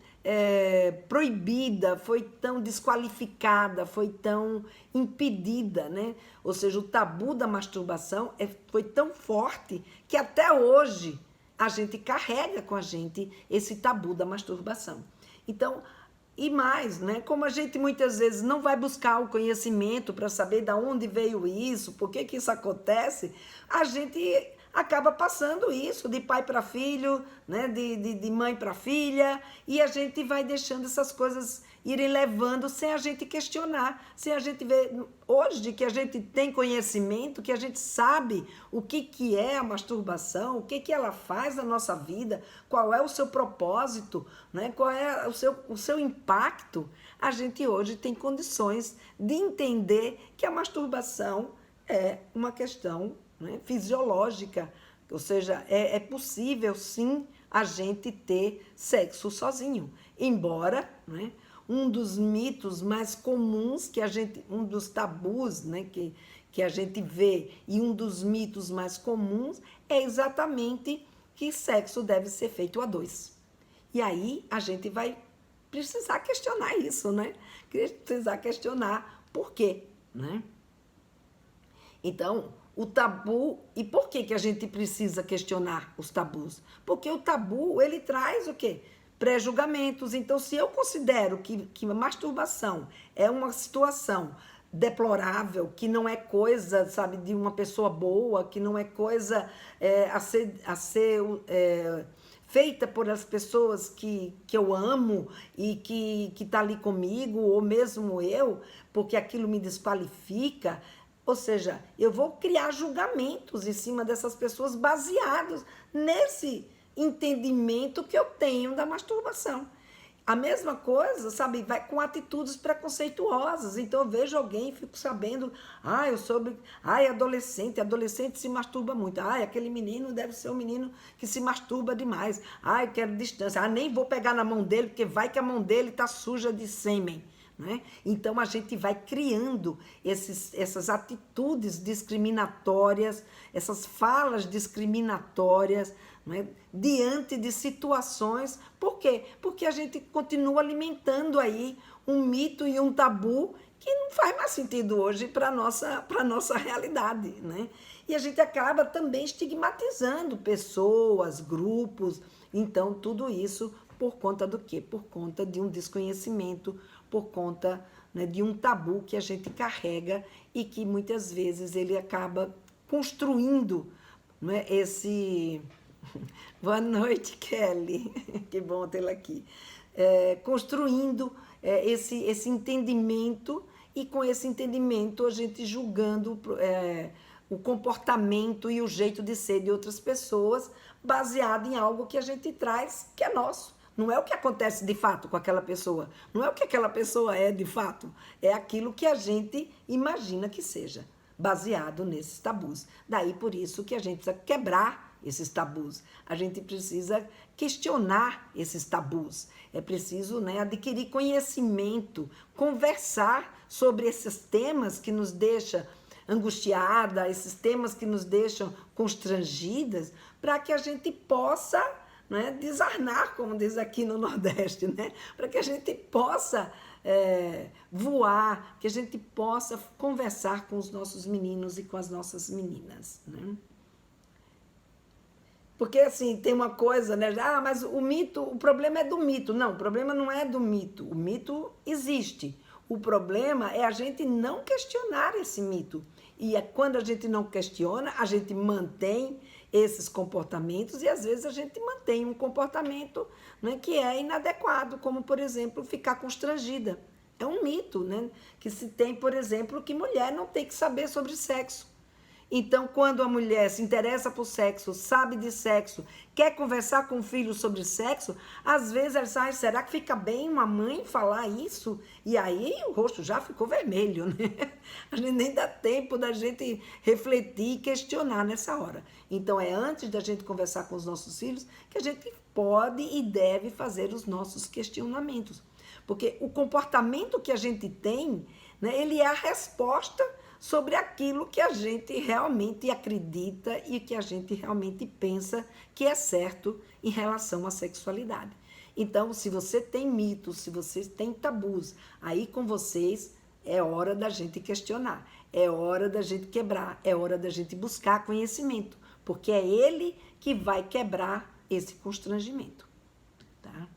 Speaker 1: proibida, foi tão desqualificada, foi tão impedida, né? Ou seja, o tabu da masturbação foi tão forte que até hoje a gente carrega com a gente esse tabu da masturbação. Então, e mais, né? Como a gente muitas vezes não vai buscar o conhecimento para saber de onde veio isso, por que que isso acontece, a gente acaba passando isso de pai para filho, né? de mãe para filha, e a gente vai deixando essas coisas irem levando sem a gente questionar, sem a gente ver. Hoje que a gente tem conhecimento, que a gente sabe o que é a masturbação, o que ela faz na nossa vida, qual é o seu propósito, né? Qual é o seu impacto, a gente hoje tem condições de entender que a masturbação é uma questão, né, fisiológica, ou seja, é possível sim a gente ter sexo sozinho, embora, né, um dos mitos mais comuns que a gente, um dos tabus, né, que a gente vê, e um dos mitos mais comuns é exatamente que sexo deve ser feito a dois. E aí a gente vai precisar questionar isso, né? Precisar questionar por quê, né? Então, o tabu, e por que que a gente precisa questionar os tabus? Porque o tabu, ele traz o quê? Pré-julgamentos. Então, se eu considero que a masturbação é uma situação deplorável, que não é coisa, sabe, de uma pessoa boa, que não é coisa a ser feita por as pessoas que eu amo e que tá ali comigo, ou mesmo eu, porque aquilo me desqualifica. Ou seja, eu vou criar julgamentos em cima dessas pessoas baseados nesse entendimento que eu tenho da masturbação. A mesma coisa, sabe, vai com atitudes preconceituosas. Então eu vejo alguém e fico sabendo, eu soube, adolescente se masturba muito. Aquele menino deve ser um menino que se masturba demais. Eu quero distância. Nem vou pegar na mão dele, porque vai que a mão dele está suja de sêmen. Né? Então a gente vai criando essas atitudes discriminatórias, essas falas discriminatórias, né? Diante de situações. Por quê? Porque a gente continua alimentando aí um mito e um tabu que não faz mais sentido hoje para a nossa realidade. Né? E a gente acaba também estigmatizando pessoas, grupos. Então tudo isso por conta do quê? Por conta de um desconhecimento, por conta, né, de um tabu que a gente carrega e que muitas vezes ele acaba construindo, né, esse... Boa noite, Kelly. Que bom tê-la aqui. Construindo esse entendimento, e com esse entendimento a gente julgando o comportamento e o jeito de ser de outras pessoas baseado em algo que a gente traz que é nosso. Não é o que acontece de fato com aquela pessoa. Não é o que aquela pessoa é de fato. É aquilo que a gente imagina que seja, baseado nesses tabus. Daí por isso que a gente precisa quebrar esses tabus. A gente precisa questionar esses tabus. É preciso, né, adquirir conhecimento, conversar sobre esses temas que nos deixam angustiada, esses temas que nos deixam constrangidas, para que a gente possa, né, desarnar, como diz aqui no Nordeste, né? Para que a gente possa voar, que a gente possa conversar com os nossos meninos e com as nossas meninas. Né? Porque assim, tem uma coisa, né? Ah, mas o mito, o problema é do mito. Não, o problema não é do mito. O mito existe. O problema é a gente não questionar esse mito. E é quando a gente não questiona, a gente mantém esses comportamentos e às vezes a gente mantém um comportamento, né, que é inadequado, como por exemplo, ficar constrangida. É um mito, né? Que se tem, por exemplo, que mulher não tem que saber sobre sexo. Então, quando a mulher se interessa por sexo, sabe de sexo, quer conversar com o filho sobre sexo, às vezes ela sai, será que fica bem uma mãe falar isso? E aí o rosto já ficou vermelho, né? A gente nem dá tempo da gente refletir e questionar nessa hora. Então, é antes da gente conversar com os nossos filhos que a gente pode e deve fazer os nossos questionamentos. Porque o comportamento que a gente tem, né, ele é a resposta sobre aquilo que a gente realmente acredita e que a gente realmente pensa que é certo em relação à sexualidade. Então, se você tem mitos, se você tem tabus, aí com vocês é hora da gente questionar, é hora da gente quebrar, é hora da gente buscar conhecimento, porque é ele que vai quebrar esse constrangimento, tá?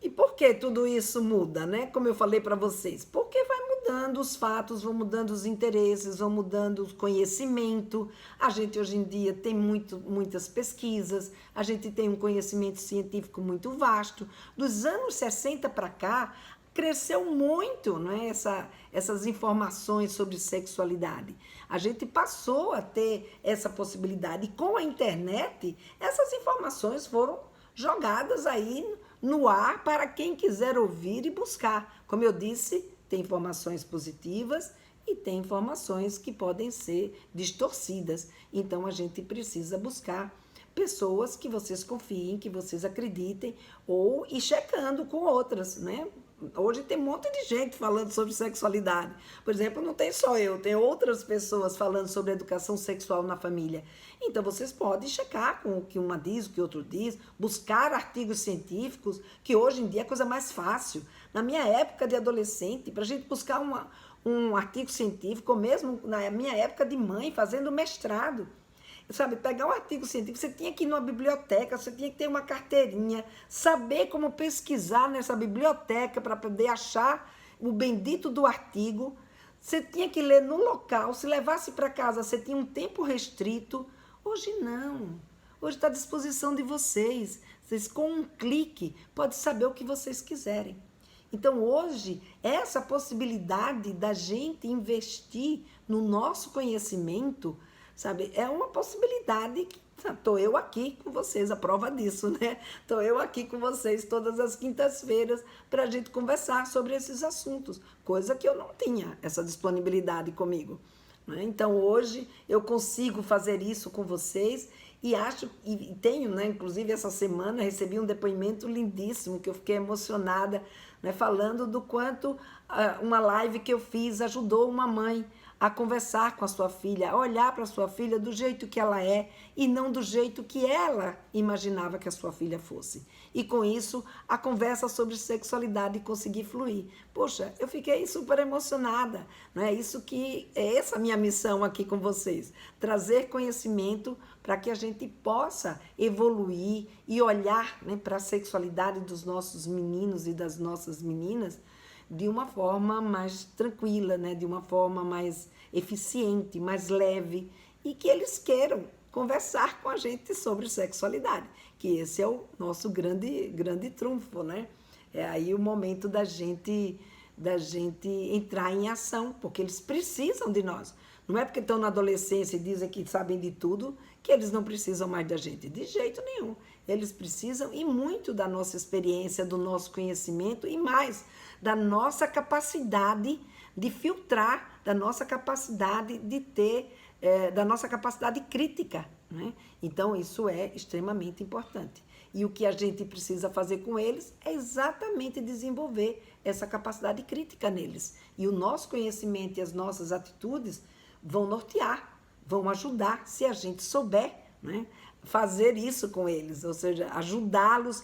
Speaker 1: E por que tudo isso muda, né? Como eu falei para vocês, porque vai mudando os fatos, vão mudando os interesses, vão mudando o conhecimento. A gente hoje em dia tem muitas pesquisas, a gente tem um conhecimento científico muito vasto. Dos anos 60 para cá, cresceu muito, não é? Essas informações sobre sexualidade. A gente passou a ter essa possibilidade. E com a internet, essas informações foram jogadas aí no ar para quem quiser ouvir e buscar. Como eu disse, tem informações positivas e tem informações que podem ser distorcidas. Então a gente precisa buscar pessoas que vocês confiem, que vocês acreditem, ou ir checando com outras, né? Hoje tem um monte de gente falando sobre sexualidade. Por exemplo, não tem só eu, tem outras pessoas falando sobre educação sexual na família. Então, vocês podem checar com o que uma diz, o que o outro diz, buscar artigos científicos, que hoje em dia é a coisa mais fácil. Na minha época de adolescente, para a gente buscar um artigo científico, ou mesmo na minha época de mãe, fazendo mestrado, sabe, pegar um artigo científico, você tinha que ir numa biblioteca, você tinha que ter uma carteirinha, saber como pesquisar nessa biblioteca para poder achar o bendito do artigo. Você tinha que ler no local, se levasse para casa, você tinha um tempo restrito. Hoje não. Hoje está à disposição de vocês. Vocês, com um clique, podem saber o que vocês quiserem. Então, hoje, essa possibilidade da gente investir no nosso conhecimento, sabe, é uma possibilidade que estou eu aqui com vocês, a prova disso, né? Estou eu aqui com vocês todas as quintas-feiras para a gente conversar sobre esses assuntos, coisa que eu não tinha essa disponibilidade comigo, né? Então, hoje, eu consigo fazer isso com vocês e acho, e tenho, né? Inclusive, essa semana recebi um depoimento lindíssimo que eu fiquei emocionada, né? Falando do quanto uma live que eu fiz ajudou uma mãe a conversar com a sua filha, a olhar para a sua filha do jeito que ela é e não do jeito que ela imaginava que a sua filha fosse. E com isso, a conversa sobre sexualidade conseguir fluir. Poxa, eu fiquei super emocionada, não é isso que é essa minha missão aqui com vocês, trazer conhecimento para que a gente possa evoluir e olhar, né, para a sexualidade dos nossos meninos e das nossas meninas de uma forma mais tranquila, né? De uma forma mais eficiente, mais leve, e que eles queiram conversar com a gente sobre sexualidade, que esse é o nosso grande trunfo, né? É aí o momento da gente entrar em ação, porque eles precisam de nós. Não é porque estão na adolescência e dizem que sabem de tudo que eles não precisam mais da gente, de jeito nenhum. Eles precisam e muito da nossa experiência, do nosso conhecimento e mais, da nossa capacidade de filtrar, da nossa capacidade de ter, da nossa capacidade crítica, né? Então, isso é extremamente importante. E o que a gente precisa fazer com eles é exatamente desenvolver essa capacidade crítica neles. E o nosso conhecimento e as nossas atitudes vão nortear, vão ajudar, se a gente souber, né, fazer isso com eles, ou seja, ajudá-los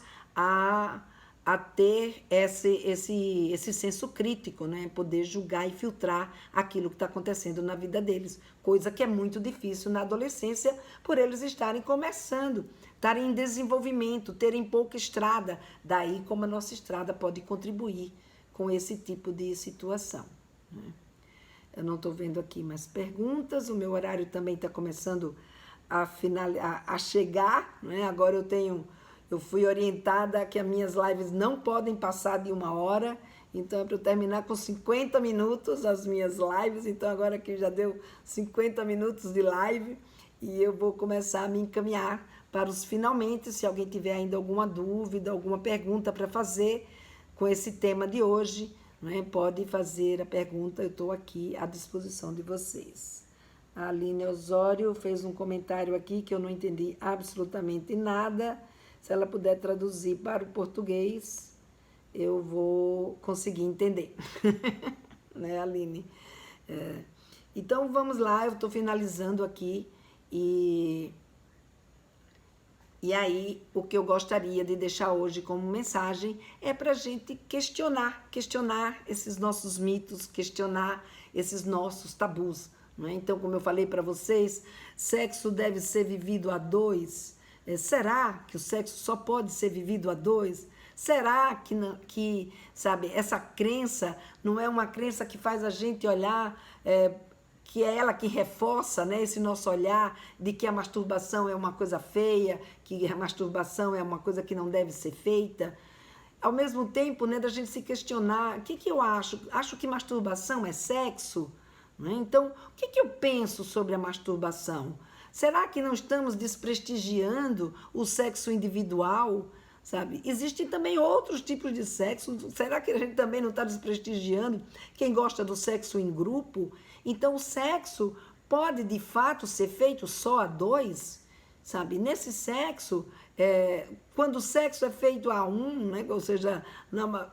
Speaker 1: a ter esse senso crítico, né? Poder julgar e filtrar aquilo que está acontecendo na vida deles, coisa que é muito difícil na adolescência, por eles estarem começando, estarem em desenvolvimento, terem pouca estrada. Daí como a nossa estrada pode contribuir com esse tipo de situação, né? Eu não estou vendo aqui mais perguntas, o meu horário também está começando a chegar, né? Agora eu fui orientada que as minhas lives não podem passar de 1 hora, então é para eu terminar com 50 minutos as minhas lives, então agora que já deu 50 minutos de live, e eu vou começar a me encaminhar para os finalmente. Se alguém tiver ainda alguma dúvida, alguma pergunta para fazer com esse tema de hoje, né, pode fazer a pergunta, eu estou aqui à disposição de vocês. A Aline Osório fez um comentário aqui que eu não entendi absolutamente nada. Se ela puder traduzir para o português, eu vou conseguir entender. Né, Aline? Então, vamos lá, eu estou finalizando aqui. E aí, o que eu gostaria de deixar hoje como mensagem é para a gente questionar esses nossos mitos, questionar esses nossos tabus, não é? Então, como eu falei para vocês, sexo deve ser vivido a dois. Será que o sexo só pode ser vivido a dois? Será que sabe, essa crença não é uma crença que faz a gente olhar... que é ela que reforça, né, esse nosso olhar de que a masturbação é uma coisa feia, que a masturbação é uma coisa que não deve ser feita. Ao mesmo tempo, né, da gente se questionar, o que eu acho? Acho que masturbação é sexo? Né? Então, o que eu penso sobre a masturbação? Será que não estamos desprestigiando o sexo individual? Sabe? Existem também outros tipos de sexo. Será que a gente também não está desprestigiando quem gosta do sexo em grupo? Então, o sexo pode, de fato, ser feito só a dois, sabe? Nesse sexo, quando o sexo é feito a um, né? Ou seja,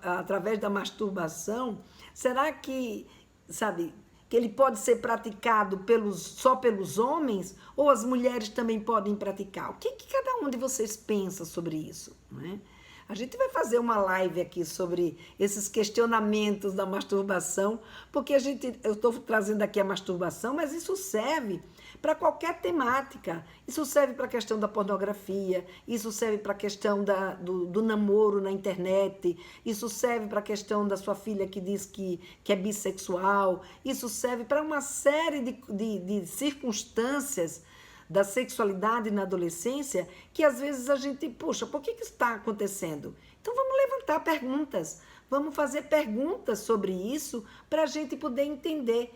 Speaker 1: através da masturbação, será que, sabe, que ele pode ser praticado só pelos homens ou as mulheres também podem praticar? O que cada um de vocês pensa sobre isso, né? A gente vai fazer uma live aqui sobre esses questionamentos da masturbação, porque eu estou trazendo aqui a masturbação, mas isso serve para qualquer temática. Isso serve para a questão da pornografia, isso serve para a questão do namoro na internet, isso serve para a questão da sua filha que diz que é bissexual, isso serve para uma série de circunstâncias da sexualidade na adolescência, que às vezes a gente, puxa, por que isso está acontecendo? Então vamos levantar perguntas, vamos fazer perguntas sobre isso para a gente poder entender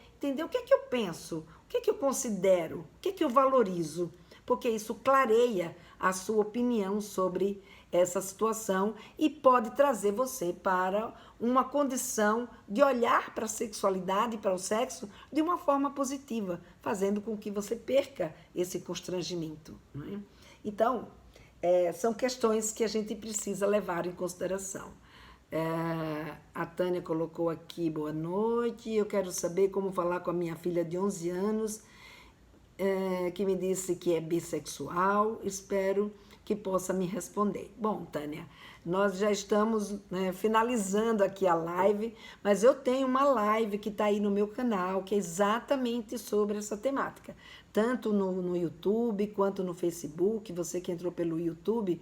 Speaker 1: o que é que eu penso, o que é que eu considero, o que é que eu valorizo, porque isso clareia a sua opinião sobre essa situação e pode trazer você para uma condição de olhar para a sexualidade e para o sexo de uma forma positiva, fazendo com que você perca esse constrangimento, não é? Então, são questões que a gente precisa levar em consideração. A Tânia colocou aqui, boa noite, eu quero saber como falar com a minha filha de 11 anos, que me disse que é bissexual, espero que possa me responder. Bom, Tânia, nós já estamos, né, finalizando aqui a live, mas eu tenho uma live que está aí no meu canal, que é exatamente sobre essa temática, tanto no YouTube quanto no Facebook. Você que entrou pelo YouTube,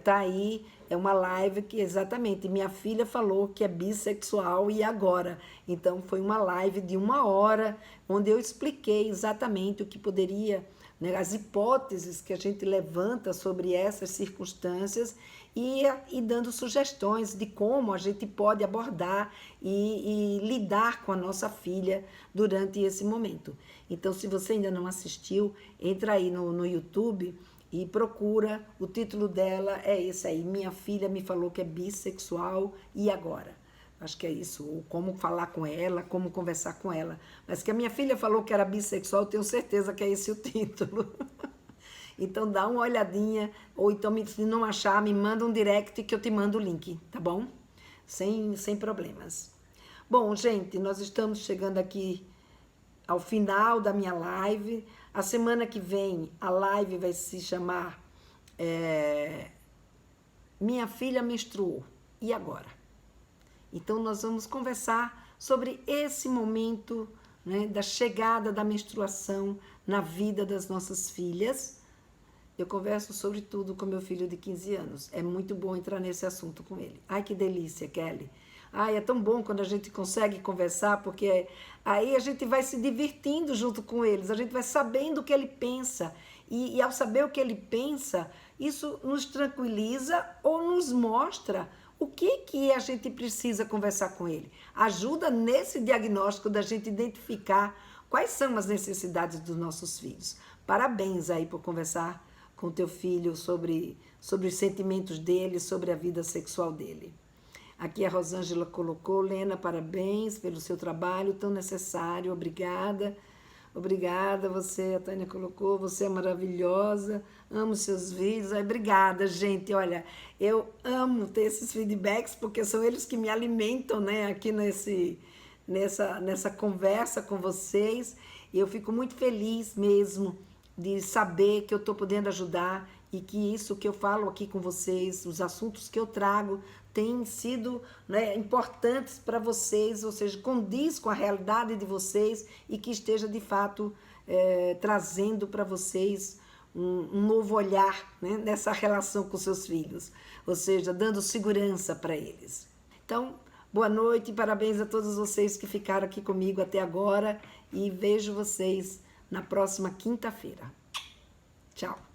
Speaker 1: tá aí, é uma live que exatamente minha filha falou que é bissexual e agora. Então foi uma live de 1 hora, onde eu expliquei exatamente o que poderia, né, as hipóteses que a gente levanta sobre essas circunstâncias e dando sugestões de como a gente pode abordar e lidar com a nossa filha durante esse momento. Então, se você ainda não assistiu, entra aí no YouTube e procura, o título dela é esse aí, Minha Filha Me Falou que é Bissexual, e agora? Acho que é isso, ou como falar com ela, como conversar com ela. Mas que a minha filha falou que era bissexual, eu tenho certeza que é esse o título. Então dá uma olhadinha, ou então se não achar, me manda um direct que eu te mando o link, tá bom? Sem problemas. Bom, gente, nós estamos chegando aqui ao final da minha live. A semana que vem a live vai se chamar Minha Filha Menstruou. e agora. Então, nós vamos conversar sobre esse momento, né, da chegada da menstruação na vida das nossas filhas. Eu converso sobre tudo com meu filho de 15 anos. É muito bom entrar nesse assunto com ele. Ai, que delícia, Kelly. Ai, é tão bom quando a gente consegue conversar, porque aí a gente vai se divertindo junto com eles, a gente vai sabendo o que ele pensa. E ao saber o que ele pensa, isso nos tranquiliza ou nos mostra o que a gente precisa conversar com ele. Ajuda nesse diagnóstico da gente identificar quais são as necessidades dos nossos filhos. Parabéns aí por conversar com teu filho sobre os sentimentos dele, sobre a vida sexual dele. Aqui a Rosângela colocou: Lena, parabéns pelo seu trabalho tão necessário, obrigada. Obrigada, você, a Tânia colocou, você é maravilhosa, amo seus vídeos. Ai, obrigada, gente. Olha, eu amo ter esses feedbacks, porque são eles que me alimentam, né, aqui nessa conversa com vocês. E eu fico muito feliz mesmo de saber que eu estou podendo ajudar e que isso que eu falo aqui com vocês, os assuntos que eu trago, têm sido, né, importantes para vocês, ou seja, condiz com a realidade de vocês e que esteja, de fato, trazendo para vocês um novo olhar, né, nessa relação com seus filhos, ou seja, dando segurança para eles. Então, boa noite e parabéns a todos vocês que ficaram aqui comigo até agora e vejo vocês na próxima quinta-feira. Tchau!